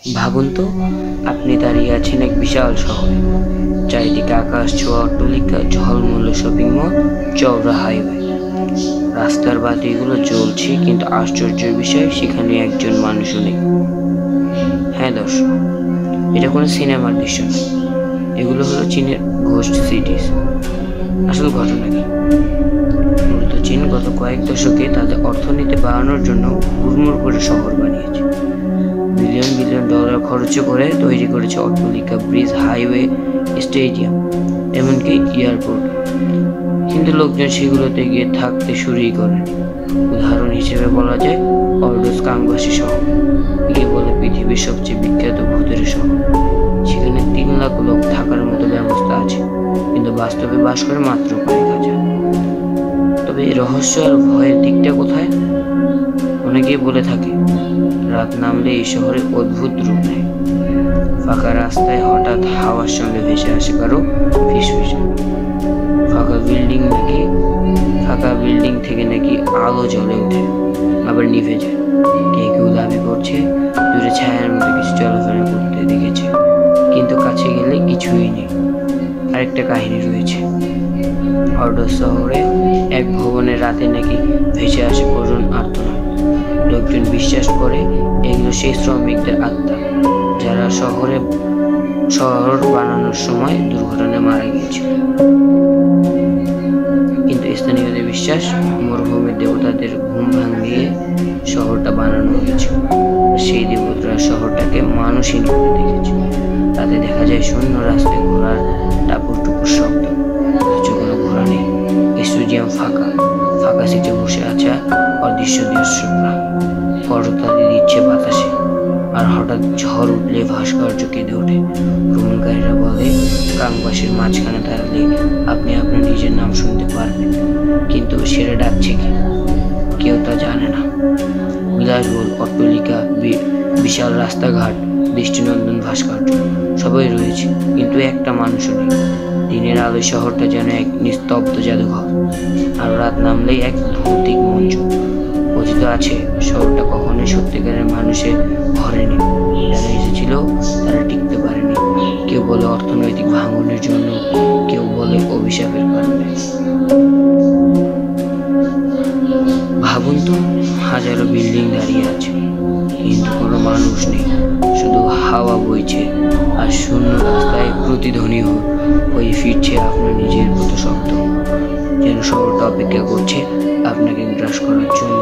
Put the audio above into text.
ভাবুন তো, আপনি দাঁড়িয়ে আছেন এক বিশাল শহরে। চারিদিকে আকাশ ছোঁয়া অট্টালিকা, ঝলমলে শপিং মল, চওড়া হাইওয়ে। রাস্তার বাতিগুলো জ্বলছে, কিন্তু আশ্চর্যের বিষয় সেখানে একজন মানুষও নেই। হ্যাঁ দর্শক, এটা কোনো সিনেমার দৃশ্য নয়, এগুলো হলো চীনের ঘোস্ট সিটিজ। আসল ঘটনা কি? মূলত চীন গত কয়েক দশকে তাদের অর্থনীতি বাড়ানোর জন্য হুড়মুড় করে শহর বানিয়েছে। বিলিয়ন বিলিয়ন ডলার খরচ করে তৈরি করেছে অট্টালিকা, ব্রিজ, হাইওয়ে, স্টেডিয়াম, এমনকি এয়ারপোর্ট। কিন্তু লোকজন সেগুলোতে গিয়ে থাকতে শুরুই করেনি। উদাহরণ হিসেবে বলা যায় অর্ডোস কাংবাসি শহর, একে বলে পৃথিবীর সবচেয়ে বিখ্যাত ভূতের শহর। সেখানে 3 লাখ লোক থাকার মতো ব্যবস্থা আছে, কিন্তু বাস্তবে বাস করে মাত্র কয়েক হাজার। তবে এই রহস্য আর ভয়ের দিকটা কোথায়? অনেকেই বলে থাকে রাত নামলে এই শহরে অদ্ভুত রূপ নেয়। ফাঁকা রাস্তায় হঠাৎ হাওয়ার সঙ্গে ভেসে আসে কারো ফিসফিস। ফাঁকা বিল্ডিং থেকে নাকি আলো জ্বলে ওঠে, আবার নিভে যায়। কেউ দাবি করছে দূরে ছায়ার মতো কিছু চলাফেরা করতে দেখেছে, কিন্তু কাছে গেলে কিছুই নেই। আরেকটা কাহিনী রয়েছে, অর্ডোস শহরে এক ভবনের রাতে নাকি ভেসে আসে করুণ আর্তনাদ। লোকজন বিশ্বাস করে এগুলো সেই শ্রমিকদের আত্মা, যারা শহর বানানোর সময় দুর্ঘটনায় মারা গিয়েছিল। কিন্তু স্থানীয়দের বিশ্বাস মরুভূমির দেবতাদের ঘুম ভাঙিয়ে শহরটা বানানো হয়েছিল। সেই দেবতারা শহরটাকে মানুষহীন করে দেখেছে। তাতে দেখা যায় শূন্য রাস্তায় ঘোড়ার টাপুর টুপুর শব্দ, কোনো ঘোড়া নেই। স্টেডিয়াম ফাঁকা সিটে বসে আছে অদৃশ্য দর্শকরা, করতালি দিচ্ছে বাতাসে। আর হঠাৎ ঝড় উঠলে ভাস্কর্য কেঁদে ওঠে। ভ্রমণকারীরা বলে কাংবাসীর মাঝখানে দাঁড়ালে আপনি আপনার নিজের নাম শুনতে পারবেন, কিন্তু সেটা ডাকছে কি কেউ তা জানে না। বিলাসবহুল অট্টালিকা, বিশাল রাস্তাঘাট, দৃষ্টিনন্দন ভাস্কর্য সবাই রয়েছে, কিন্তু একটা মানুষও নেই। দিনের আলোয় শহরটা যেন এক নিস্তব্ধ জাদুঘর, আর রাত নামলেই এক ভৌতিক মঞ্চ। কথিত আছে শহরটা কখনোই সত্যিকারের মানুষে ভরেনি। যারা এসেছিল তারা টিকতে পারেনি। কেউ বলে অর্থনৈতিক ভাঙনের জন্য, কেউ বলে অভিশাপের কারণে। ভাবুন তো, হাজারো বিল্ডিং দাঁড়িয়ে আছে, কিন্তু কোনো মানুষ নেই। শুধু হাওয়া বইছে, আর শূন্য রাস্তায় প্রতিধ্বনি হয়ে ফিরছে আপনার নিজের মতো শব্দ, যেন শহরটা অপেক্ষা করছে আপনাকে গ্রাস করার জন্য।